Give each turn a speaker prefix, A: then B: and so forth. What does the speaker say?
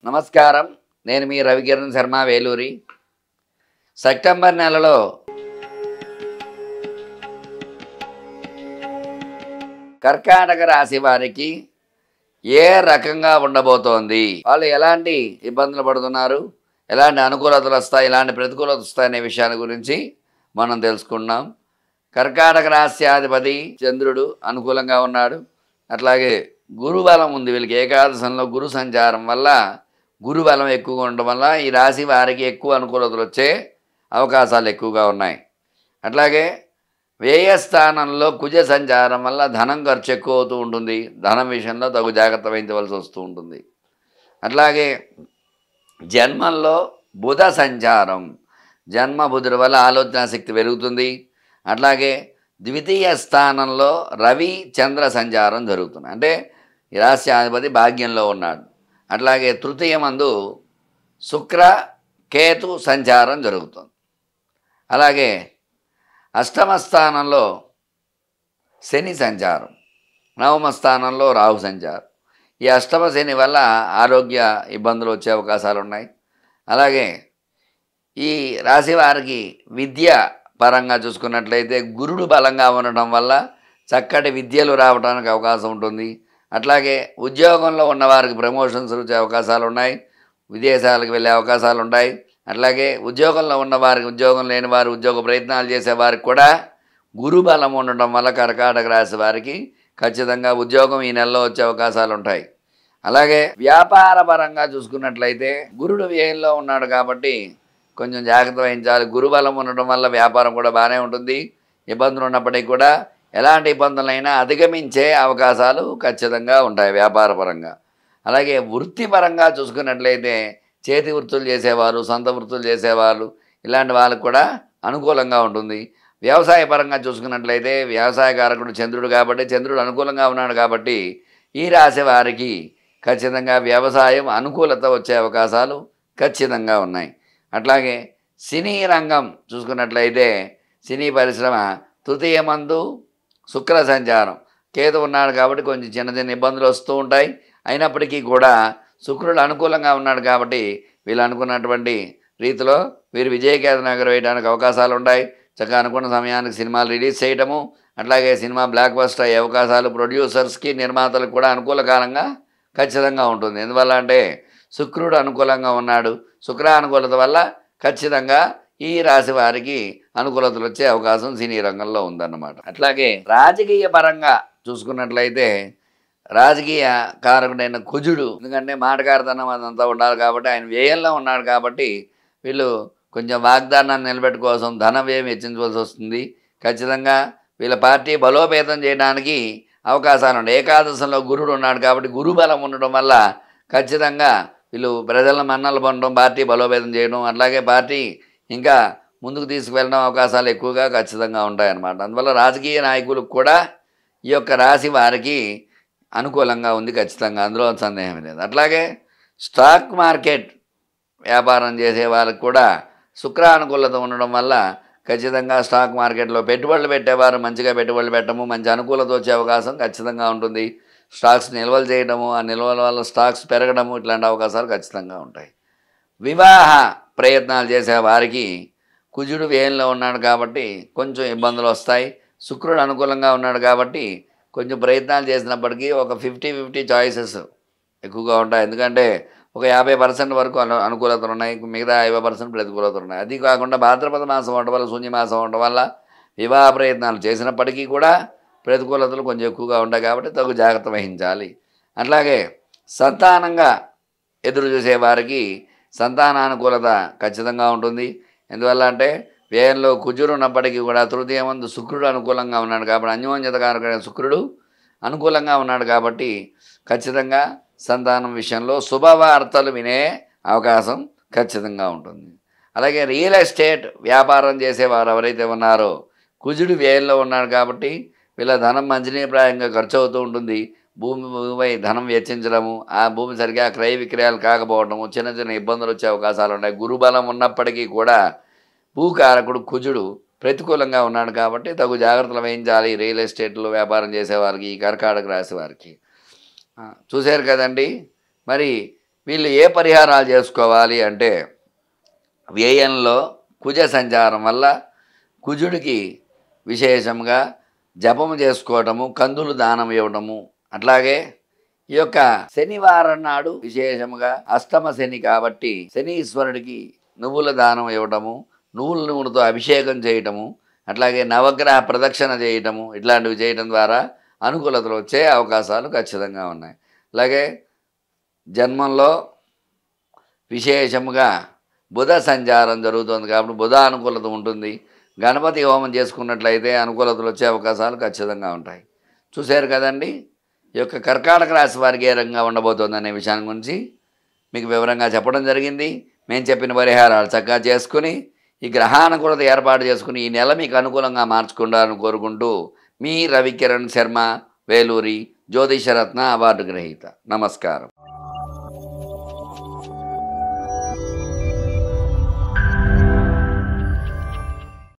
A: నమస్కారం. నేను మీ రవికిరణ్ శర్మ వేలూరి. సెప్టెంబర్ నెలలో కర్కాటక రాశి వారికి ఏ రకంగా ఉండబోతోంది, వాళ్ళు ఎలాంటి ఇబ్బందులు పడుతున్నారు, ఎలాంటి అనుకూలతలు వస్తాయి, ఎలాంటి ప్రతికూలతలు వస్తాయనే విషయాల గురించి మనం తెలుసుకున్నాం. కర్కాటక రాశ్యాధిపతి చంద్రుడు అనుకూలంగా ఉన్నాడు. అట్లాగే గురుబలం ఉంది. వీళ్ళకి ఏకాదశంలో గురు సంచారం వల్ల, గురుబలం ఎక్కువగా ఉండడం వల్ల ఈ రాశి వారికి ఎక్కువ అనుకూలతలు వచ్చే అవకాశాలు ఎక్కువగా ఉన్నాయి. అట్లాగే వ్యయ స్థానంలో కుజ సంచారం వల్ల ధనం ఖర్చు ఎక్కువ అవుతూ ఉంటుంది. ధనం విషయంలో తగు జాగ్రత్త వహించవలసి వస్తూ ఉంటుంది. అట్లాగే జన్మంలో బుధ సంచారం, జన్మ బుధుడి వల్ల ఆలోచన శక్తి పెరుగుతుంది. అట్లాగే ద్వితీయ స్థానంలో రవి చంద్ర సంచారం జరుగుతుంది. అంటే ఈ రాశ్యాధిపతి భాగ్యంలో ఉన్నాడు. అట్లాగే తృతీయమందు శుక్ర కేతు సంచారం జరుగుతుంది. అలాగే అష్టమ స్థానంలో శని సంచారం, నవమ స్థానంలో రాహు సంచారం. ఈ అష్టమ శని వల్ల ఆరోగ్య ఇబ్బందులు వచ్చే అవకాశాలు ఉన్నాయి. అలాగే ఈ రాశి వారికి విద్య పరంగా చూసుకున్నట్లయితే గురుడు బలంగా ఉండటం వల్ల చక్కటి విద్యలు రావడానికి అవకాశం ఉంటుంది. అట్లాగే ఉద్యోగంలో ఉన్నవారికి ప్రమోషన్స్ వచ్చే అవకాశాలు ఉన్నాయి. విదేశాలకు వెళ్ళే అవకాశాలు ఉంటాయి. అట్లాగే ఉద్యోగంలో ఉన్నవారికి, ఉద్యోగం లేని వారు, ఉద్యోగ ప్రయత్నాలు చేసేవారికి కూడా గురుబలం ఉండటం వల్ల కర్కాటక రాశి వారికి ఖచ్చితంగా ఉద్యోగం ఈ నెలలో వచ్చే అవకాశాలు ఉంటాయి. అలాగే వ్యాపార పరంగా చూసుకున్నట్లయితే గురుడు వ్యయంలో ఉన్నాడు కాబట్టి కొంచెం జాగ్రత్త వహించాలి. గురుబలం ఉండటం వల్ల వ్యాపారం కూడా బాగానే ఉంటుంది. ఇబ్బందులు ఉన్నప్పటికీ కూడా ఎలాంటి ఇబ్బందులైనా అధిగమించే అవకాశాలు ఖచ్చితంగా ఉంటాయి వ్యాపార పరంగా. అలాగే వృత్తిపరంగా చూసుకున్నట్లయితే చేతి వృత్తులు చేసేవారు, సొంత వృత్తులు చేసేవాళ్ళు, ఇలాంటి వాళ్ళకు కూడా అనుకూలంగా ఉంటుంది. వ్యవసాయ పరంగా చూసుకున్నట్లయితే వ్యవసాయకారకుడు చంద్రుడు కాబట్టి, చంద్రుడు అనుకూలంగా ఉన్నాడు కాబట్టి ఈ రాశి వారికి ఖచ్చితంగా వ్యవసాయం అనుకూలత వచ్చే అవకాశాలు ఖచ్చితంగా ఉన్నాయి. అట్లాగే సినీ రంగం చూసుకున్నట్లయితే సినీ పరిశ్రమ తృతీయమందు శుక్ర సంచారం, కేతు ఉన్నాడు కాబట్టి కొంచెం చిన్న చిన్న ఇబ్బందులు వస్తూ ఉంటాయి. అయినప్పటికీ కూడా శుక్రుడు అనుకూలంగా ఉన్నాడు కాబట్టి వీళ్ళు అనుకున్నటువంటి రీతిలో వీరు విజయకేతనం ఎగరవేయడానికి అవకాశాలు ఉంటాయి. చక్కగా అనుకున్న సమయానికి సినిమాలు రిలీజ్ చేయటము, అట్లాగే సినిమా బ్లాక్ బస్టర్ అయ్యే అవకాశాలు ప్రొడ్యూసర్స్కి, నిర్మాతలకు కూడా అనుకూలకాలంగా ఖచ్చితంగా ఉంటుంది. ఎందువల్ల అంటే శుక్రుడు అనుకూలంగా ఉన్నాడు. శుక్ర అనుకూలత వల్ల ఖచ్చితంగా ఈ రాశి వారికి అనుకూలతలు వచ్చే అవకాశం సినీ రంగంలో ఉందన్నమాట. అట్లాగే రాజకీయ పరంగా చూసుకున్నట్లయితే రాజకీయ కారకుడైన కుజుడు, ఎందుకంటే మాటకారితనం అదంతా ఉండాలి కాబట్టి ఆయన వ్యయంలో ఉన్నాడు కాబట్టి వీళ్ళు కొంచెం వాగ్దానాన్ని నిలబెట్టుకోసం ధన వ్యయం వెచ్చించవలసి వస్తుంది. ఖచ్చితంగా వీళ్ళ పార్టీ బలోపేతం చేయడానికి అవకాశాలు ఉన్నాయి. ఏకాదశంలో గురుడు ఉన్నాడు కాబట్టి గురుబలం ఉండడం వల్ల ఖచ్చితంగా వీళ్ళు ప్రజల మన్నలు పొందడం, పార్టీ బలోపేతం చేయడం, అట్లాగే పార్టీ ఇంకా ముందుకు తీసుకువెళ్ళడం అవకాశాలు ఎక్కువగా ఖచ్చితంగా ఉంటాయన్నమాట. అందువల్ల రాజకీయ నాయకులకు కూడా ఈ యొక్క రాశి వారికి అనుకూలంగా ఉంది ఖచ్చితంగా, అందులో సందేహం లేదు. అట్లాగే స్టాక్ మార్కెట్ వ్యాపారం చేసే వాళ్ళకి కూడా శుక్రానుకూలత ఉండడం వల్ల ఖచ్చితంగా స్టాక్ మార్కెట్లో పెట్టుబడులు పెట్టేవారు మంచిగా పెట్టుబడులు పెట్టడము, మంచి అనుకూలత వచ్చే అవకాశం ఖచ్చితంగా ఉంటుంది. స్టాక్స్ నిల్వలు చేయడము, ఆ నిల్వల వల్ల స్టాక్స్ పెరగడము, ఇట్లాంటి అవకాశాలు ఖచ్చితంగా ఉంటాయి. వివాహ ప్రయత్నాలు చేసే వారికి కుజుడు వ్యయంలో ఉన్నాడు కాబట్టి కొంచెం ఇబ్బందులు వస్తాయి. శుక్రుడు అనుకూలంగా ఉన్నాడు కాబట్టి కొంచెం ప్రయత్నాలు చేసినప్పటికీ ఒక 50-50 చాయిసెస్ ఎక్కువగా ఉంటాయి. ఎందుకంటే ఒక 50% వరకు అనుకూలతలు ఉన్నాయి, మిగతా 50% ప్రతికూలతలు ఉన్నాయి. అది కాకుండా భాద్రపద మాసం అవడం వల్ల, శూన్యమాసం అవడం వల్ల వివాహ ప్రయత్నాలు చేసినప్పటికీ కూడా ప్రతికూలతలు కొంచెం ఎక్కువగా ఉంటాయి కాబట్టి తగు జాగ్రత్త వహించాలి. అట్లాగే సంతానంగా ఎదురు చూసే వారికి సంతానానుకూలత ఖచ్చితంగా ఉంటుంది. ఎందువల్ల అంటే వ్యయంలో కుజుడు ఉన్నప్పటికీ కూడా తృతీయమందు శుక్రుడు అనుకూలంగా ఉన్నాడు కాబట్టి, అన్యోన్యత కారకుడైన శుక్రుడు అనుకూలంగా ఉన్నాడు కాబట్టి ఖచ్చితంగా సంతానం విషయంలో శుభవార్తలు వినే అవకాశం ఖచ్చితంగా ఉంటుంది. అలాగే రియల్ ఎస్టేట్ వ్యాపారం చేసేవారు ఎవరైతే ఉన్నారో కుజుడు వ్యయంలో ఉన్నాడు కాబట్టి వీళ్ళ ధనం మంచినీప్రాయంగా ఖర్చు అవుతూ ఉంటుంది. భూమిపై ధనం వెచ్చించడము, ఆ భూమి సరిగా క్రయ విక్రయాలు కాకపోవడము, చిన్న చిన్న ఇబ్బందులు వచ్చే అవకాశాలు ఉన్నాయి. గురుబలం ఉన్నప్పటికీ కూడా భూకారకుడు కుజుడు ప్రతికూలంగా ఉన్నాడు కాబట్టి తగు జాగ్రత్తలు వహించాలి రియల్ ఎస్టేట్లో వ్యాపారం చేసేవారికి, ఈ కర్కాటక రాశి వారికి. చూశారు కదండి. మరి వీళ్ళు ఏ పరిహారాలు చేసుకోవాలి అంటే, వ్యయంలో కుజ సంచారం వల్ల కుజుడికి విశేషంగా జపము చేసుకోవటము, కందులు దానం ఇవ్వటము, అట్లాగే ఈ యొక్క శనివారం నాడు విశేషముగా అష్టమ శని కాబట్టి శనీశ్వరుడికి నువ్వుల దానం ఇవ్వటము, నువ్వుల నూనెతో అభిషేకం చేయటము, అట్లాగే నవగ్రహ ప్రదక్షిణ చేయటము, ఇట్లాంటివి చేయటం ద్వారా అనుకూలతలు వచ్చే అవకాశాలు ఖచ్చితంగా ఉన్నాయి. అలాగే జన్మంలో విశేషముగా బుధ సంచారం జరుగుతుంది కాబట్టి బుధ అనుకూలత ఉంటుంది. గణపతి హోమం చేసుకున్నట్లయితే అనుకూలతలు వచ్చే అవకాశాలు ఖచ్చితంగా ఉంటాయి. చూశారు కదండి, ఈ యొక్క కర్కాటక రాశి వారికి ఏ రకంగా ఉండబోతోంది అనే విషయాన్ని గురించి మీకు వివరంగా చెప్పడం జరిగింది. మేము చెప్పిన పరిహారాలు చక్కగా చేసుకుని ఈ గ్రహానుకూలత ఏర్పాటు చేసుకుని ఈ నెల మీకు అనుకూలంగా మార్చుకుంటారని కోరుకుంటూ మీ రవికిరణ్ శర్మ, వేలూరి, జ్యోతిషరత్న అవార్డు గ్రహీత. నమస్కారం.